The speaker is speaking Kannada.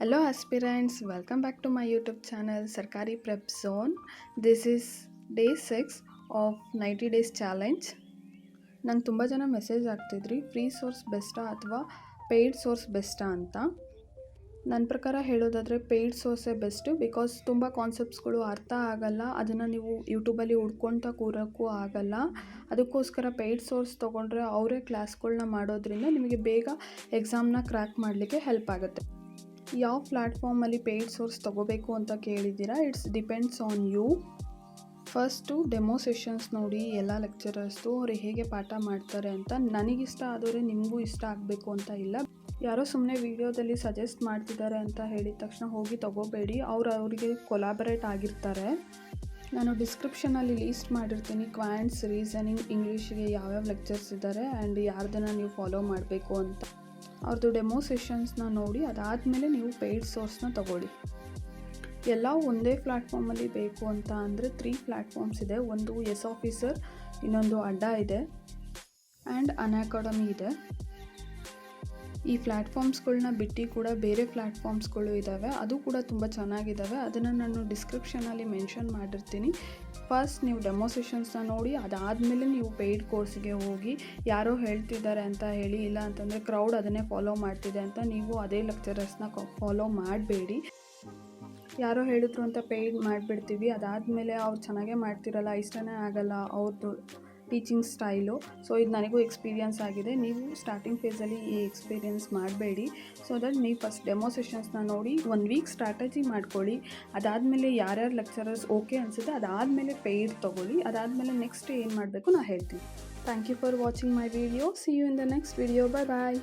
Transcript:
Hello aspirants, welcome back to my YouTube channel Sarkari Prep Zone. This is day 6 of 90 days challenge. ನಂಗೆ ತುಂಬ ಜನ ಮೆಸೇಜ್ ಆಗ್ತಿದ್ರಿ ಫ್ರೀ ಸೋರ್ಸ್ ಬೆಸ್ಟಾ ಅಥವಾ ಪೇಯ್ಡ್ ಸೋರ್ಸ್ ಬೆಸ್ಟಾ ಅಂತ. ನನ್ನ ಪ್ರಕಾರ ಹೇಳೋದಾದರೆ ಪೇಯ್ಡ್ ಸೋರ್ಸೇ ಬೆಸ್ಟು, ಬಿಕಾಸ್ ತುಂಬ ಕಾನ್ಸೆಪ್ಟ್ಸ್ಗಳು ಅರ್ಥ ಆಗಲ್ಲ, ಅದನ್ನು ನೀವು ಯೂಟ್ಯೂಬಲ್ಲಿ ಹುಡ್ಕೊಳ್ತಾ ಕೂರೋಕ್ಕೂ ಆಗಲ್ಲ. ಅದಕ್ಕೋಸ್ಕರ ಪೇಯ್ಡ್ ಸೋರ್ಸ್ ತೊಗೊಂಡ್ರೆ ಅವರೇ ಕ್ಲಾಸ್ಗಳನ್ನ ಮಾಡೋದ್ರಿಂದ ನಿಮಗೆ ಬೇಗ ಎಕ್ಸಾಮ್ನ ಕ್ರ್ಯಾಕ್ ಮಾಡಲಿಕ್ಕೆ ಹೆಲ್ಪ್ ಆಗುತ್ತೆ. ಯಾವ ಪ್ಲ್ಯಾಟ್ಫಾರ್ಮಲ್ಲಿ ಪೇಯ್ಡ್ ಸೋರ್ಸ್ ತೊಗೋಬೇಕು ಅಂತ ಕೇಳಿದ್ದೀರಾ? It's depends on you. First demo sessions ನೋಡಿ ಎಲ್ಲ ಲೆಕ್ಚರರ್ಸ್ದು ಅವ್ರು ಹೇಗೆ ಪಾಠ ಮಾಡ್ತಾರೆ ಅಂತ. ನನಗಿಷ್ಟ ಆದವರೆ ನಿಮಗೂ ಇಷ್ಟ ಆಗಬೇಕು ಅಂತ ಇಲ್ಲ. ಯಾರೋ ಸುಮ್ಮನೆ ವೀಡಿಯೋದಲ್ಲಿ ಸಜೆಸ್ಟ್ ಮಾಡ್ತಿದ್ದಾರೆ ಅಂತ ಹೇಳಿದ ತಕ್ಷಣ ಹೋಗಿ ತೊಗೋಬೇಡಿ, ಅವರಿಗೆ ಕೊಲಾಬರೇಟ್ ಆಗಿರ್ತಾರೆ. ನಾನು ಡಿಸ್ಕ್ರಿಪ್ಷನಲ್ಲಿ ಲೀಸ್ಟ್ ಮಾಡಿರ್ತೀನಿ ಕ್ವಾಂಟ್ಸ್, ರೀಸನಿಂಗ್, ಇಂಗ್ಲೀಷ್ಗೆ ಯಾವ್ಯಾವ ಲೆಕ್ಚರ್ಸ್ ಇದ್ದಾರೆ ಆ್ಯಂಡ್ ಯಾರ್ದನ್ನು ನೀವು ಫಾಲೋ ಮಾಡಬೇಕು ಅಂತ. ಅವ್ರದ್ದು ಡೆಮೋ ಸೆಷನ್ಸ್ನ ನೋಡಿ ಅದಾದಮೇಲೆ ನೀವು ಪೇಯ್ಡ್ ಸೋರ್ಸ್ನ ತೊಗೊಳ್ಳಿ. ಎಲ್ಲ ಒಂದೇ ಪ್ಲ್ಯಾಟ್ಫಾರ್ಮಲ್ಲಿ ಬೇಕು ಅಂತ ಅಂದರೆ 3 ಪ್ಲ್ಯಾಟ್ಫಾರ್ಮ್ಸ್ ಇದೆ. ಒಂದು ಎಸ್ ಆಫೀಸರ್, ಇನ್ನೊಂದು ಅಡ್ಡಾ ಇದೆ ಆ್ಯಂಡ್ ಅನ್ಅಕಾಡೆಮಿ ಇದೆ. ಈ ಪ್ಲ್ಯಾಟ್ಫಾರ್ಮ್ಸ್ಗಳನ್ನ ಬಿಟ್ಟು ಕೂಡ ಬೇರೆ ಪ್ಲ್ಯಾಟ್ಫಾರ್ಮ್ಸ್ಗಳು ಇದ್ದಾವೆ, ಅದು ಕೂಡ ತುಂಬ ಚೆನ್ನಾಗಿದ್ದಾವೆ. ಅದನ್ನು ನಾನು ಡಿಸ್ಕ್ರಿಪ್ಷನಲ್ಲಿ ಮೆನ್ಷನ್ ಮಾಡಿರ್ತೀನಿ. ಫಸ್ಟ್ ನೀವು ಡೆಮೋ ಸೆಷನ್ಸ್ನ ನೋಡಿ ಅದಾದಮೇಲೆ ನೀವು ಪೇಯ್ಡ್ ಕೋರ್ಸಿಗೆ ಹೋಗಿ. ಯಾರೋ ಹೇಳ್ತಿದ್ದಾರೆ ಅಂತ ಹೇಳಿ, ಇಲ್ಲ ಅಂತಂದರೆ ಕ್ರೌಡ್ ಅದನ್ನೇ ಫಾಲೋ ಮಾಡ್ತಿದೆ ಅಂತ ನೀವು ಅದೇ ಲೆಕ್ಚರರ್ಸ್ನ ಫಾಲೋ ಮಾಡಬೇಡಿ. ಯಾರೋ ಹೇಳಿದ್ರು ಅಂತ ಪೇಯ್ಡ್ ಮಾಡಿಬಿಡ್ತೀವಿ, ಅದಾದಮೇಲೆ ಅವ್ರು ಚೆನ್ನಾಗೇ ಮಾಡ್ತಿರಲ್ಲ, ಇಷ್ಟನೇ ಆಗಲ್ಲ ಅವ್ರದ್ದು ಟೀಚಿಂಗ್ ಸ್ಟೈಲು. ಸೊ ಇದು ನನಗೂ ಎಕ್ಸ್ಪೀರಿಯನ್ಸ್ ಆಗಿದೆ. ನೀವು ಸ್ಟಾರ್ಟಿಂಗ್ ಫೇಸಲ್ಲಿ ಈ ಎಕ್ಸ್ಪೀರಿಯನ್ಸ್ ಮಾಡಬೇಡಿ. ಸೊ ದಟ್ ನೀವು ಫಸ್ಟ್ ಡೆಮೋ ಸೆಷನ್ಸ್ನ ನೋಡಿ 1 ವೀಕ್ ಸ್ಟ್ರಾಟಜಿ ಮಾಡ್ಕೊಳ್ಳಿ. ಅದಾದಮೇಲೆ ಯಾರ್ಯಾರು ಲೆಕ್ಚರರ್ಸ್ ಓಕೆ ಅನಿಸುತ್ತೆ ಅದಾದಮೇಲೆ ಪೇಯ್ಡ್ ತೊಗೊಳ್ಳಿ. ಅದಾದಮೇಲೆ ನೆಕ್ಸ್ಟ್ ಏನು ಮಾಡಬೇಕು ನಾನು ಹೇಳ್ತೀನಿ. Thank you for watching my video. See you in the next video. Bye bye.